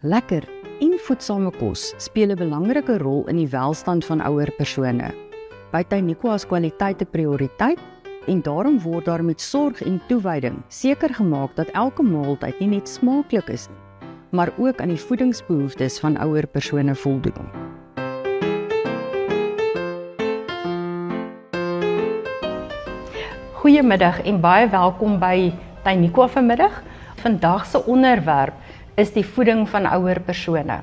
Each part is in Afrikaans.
Lekker en voedsame kos speel 'n belangrike rol in die welstand van ouer persone. By Tyniqua is kwaliteit 'n prioriteit en daarom word daar met sorg en toewyding seker gemaak dat elke maaltyd nie net smaaklik is nie, maar ook aan die voedingsbehoeftes van ouer persone voldoen. Goeiemiddag en baie welkom by Tyniqua vanmiddag. Vandag se onderwerp is die voeding van ouer persone.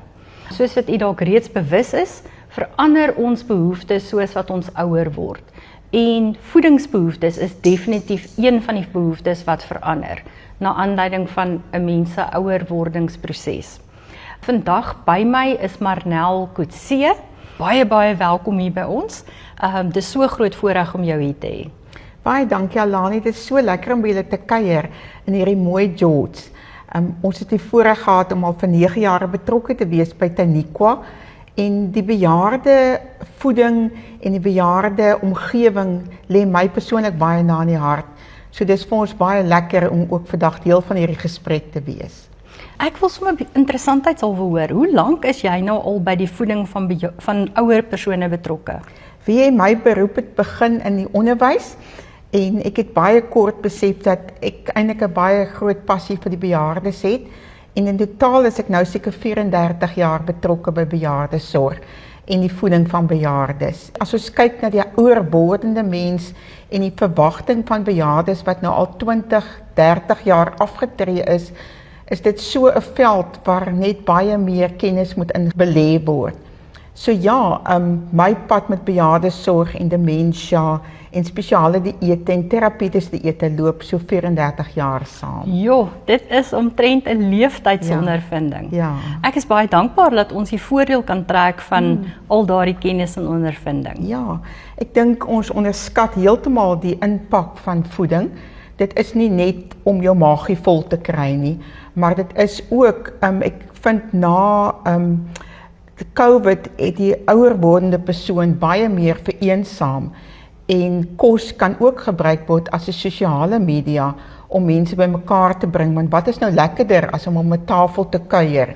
Soos wat u dalk reeds bewus is, verander ons behoeftes soos wat ons ouer word. En voedingsbehoeftes is definitief een van die behoeftes wat verander, na aanleiding van 'n mens se ouerwordingsproses. Vandag by my is Marnel Coetzee. Baie welkom hier by ons. Dis so groot voorreg om jou hier te hê. Baie dankie Alani, dit is so lekker om by julle te kuier in hierdie mooi George. Ons het die voorreg gehad om al vir 9 jaar betrokke te wees by Tyniqua en die bejaarde voeding en die bejaarde omgewing lê my persoonlik baie na in die hart. So dis vir ons baie lekker om ook vandag deel van hierdie gesprek te wees. Ek wil sommer interessantheidshalwe hoor, hoe lank is jy nou al by die voeding van ouer persone betrokke? Wie jy, my beroep het begin in die onderwys. En ek het baie kort besef dat ek eintlik 'n baie groot passie vir die bejaardes het. En in totaal is ek nou seker 34 jaar betrokke by bejaardesorg en die voeding van bejaardes. As ons kyk na die ouerwordende mens en die verwagting van bejaardes wat nou al 20, 30 jaar afgetree is dit so 'n veld waar net baie meer kennis moet in belê word. So ja, my pad met bejaardesorg en dementia en spesiale dieete en terapeutiese dieete loop so 34 jaar saam. Jo, dit is omtrent 'n leeftijdsondervinding. Ja. Ek is baie dankbaar dat ons die voordeel kan trek van al daardie kennis en ondervinding. Ja, ek dink ons onderskat heeltemal die impak van voeding. Dit is nie net om jou maagie vol te kry nie, maar dit is ook, ek vind na COVID het die ouer wordende persoon baie meer vereensaam en kos kan ook gebruik word as 'n sosiale media om mense bymekaar te bring, want wat is nou lekkerder as om 'n tafel te kuier?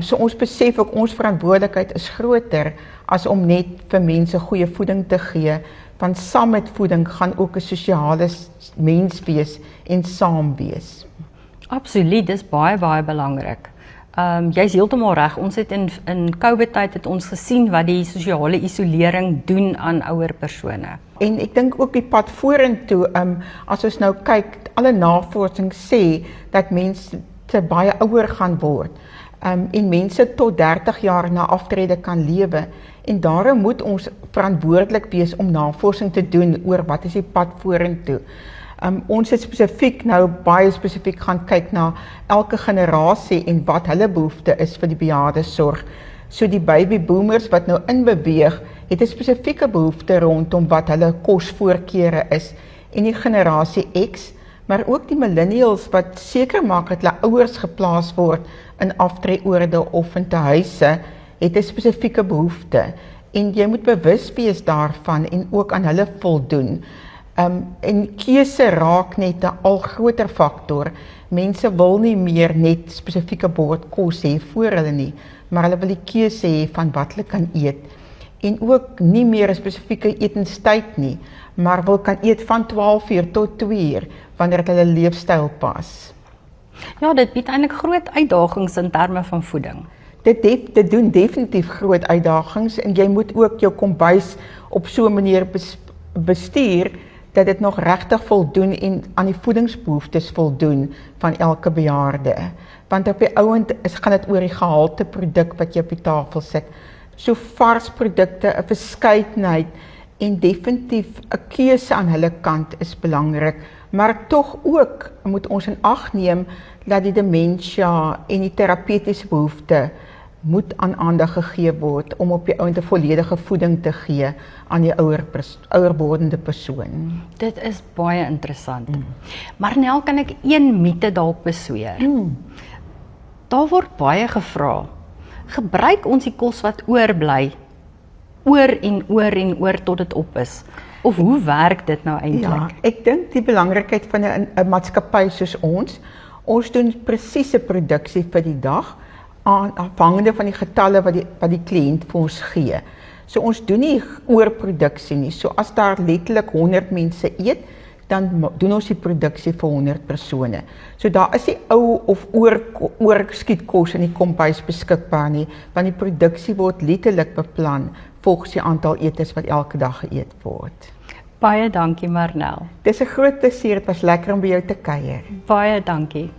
So ons besef ook ons verantwoordelikheid is groter as om net vir mense goeie voeding te gee, want saam met voeding gaan ook 'n sosiale mens wees en saam wees. Absoluut, dis baie belangrik. Jy's heeltemal reg. Ons het in COVID-tyd het ons gesien wat die sosiale isolering doen aan ouer persone. En ek dink ook die pad vorentoe, as ons nou kyk, alle navorsing sê dat mense baie ouer gaan word. En mense tot 30 jaar na aftrede kan lewe. En daarom moet ons verantwoordelik wees om navorsing te doen oor wat is die pad vorentoe. Ons het baie spesifiek gaan kyk na elke generasie en wat hulle behoefte is vir die bejaardesorg. So die baby boomers wat nou inbeweeg, het 'n spesifieke behoefte rondom wat hulle kosvoorkeure is. En die generasie X, maar ook die millennials wat seker maak dat hulle ouers geplaas word in aftreeoorde of in tehuise, het 'n spesifieke behoefte. En jy moet bewus wees daarvan en ook aan hulle voldoen. En keuse raak net 'n al groter faktor. Mense wil nie meer net spesifieke bord kos hê vir hulle nie, maar hulle wil die keuse hê van wat hulle kan eet. En ook nie meer 'n spesifieke etenstyd nie, maar wil kan eet van 12 uur tot 2 uur, wanneer dit hulle leefstyl pas. Ja, dit bied eintlik groot uitdagings in terme van voeding. Dit doen definitief groot uitdagings en jy moet ook jou kombuis op so 'n manier bestuur dat dit nog regtig voldoen en aan die voedingsbehoeftes voldoen van elke bejaarde. Want op die ouend gaan dit oor die gehalte produk wat jy op die tafel sit. So vars produkte, 'n verskeidenheid en definitief 'n keuse aan hulle kant is belangrik. Maar tog ook moet ons in ag neem dat die dementia en die terapeutiese behoefte moet aan aandag gegee word om op die ouend 'n volledige voeding te gee aan die ouer wordende persoon. Dit is baie interessant. Maar Nel, kan ek een mite dalk besweer? Daar word baie gevra. Gebruik ons die kos wat oorbly oor en oor tot dit op is? Of hoe werk dit nou eintlik? Ja, ek dink die belangrikheid van 'n maatskappy soos ons doen presiese produksie vir die dag. afhangende van die getalle wat die kliënt vir ons gee. So ons doen nie oorproduksie nie. So as daar letterlik 100 mense eet, dan doen ons die produksie vir 100 persone. So daar is nie ou of oorskietkos in die kombuis beskikbaar nie, want die produksie word letterlik beplan volgens die aantal etes wat elke dag geëet word. Baie dankie Marnel. Dis 'n groot plesier, dit was lekker om by jou te kuier. Baie dankie.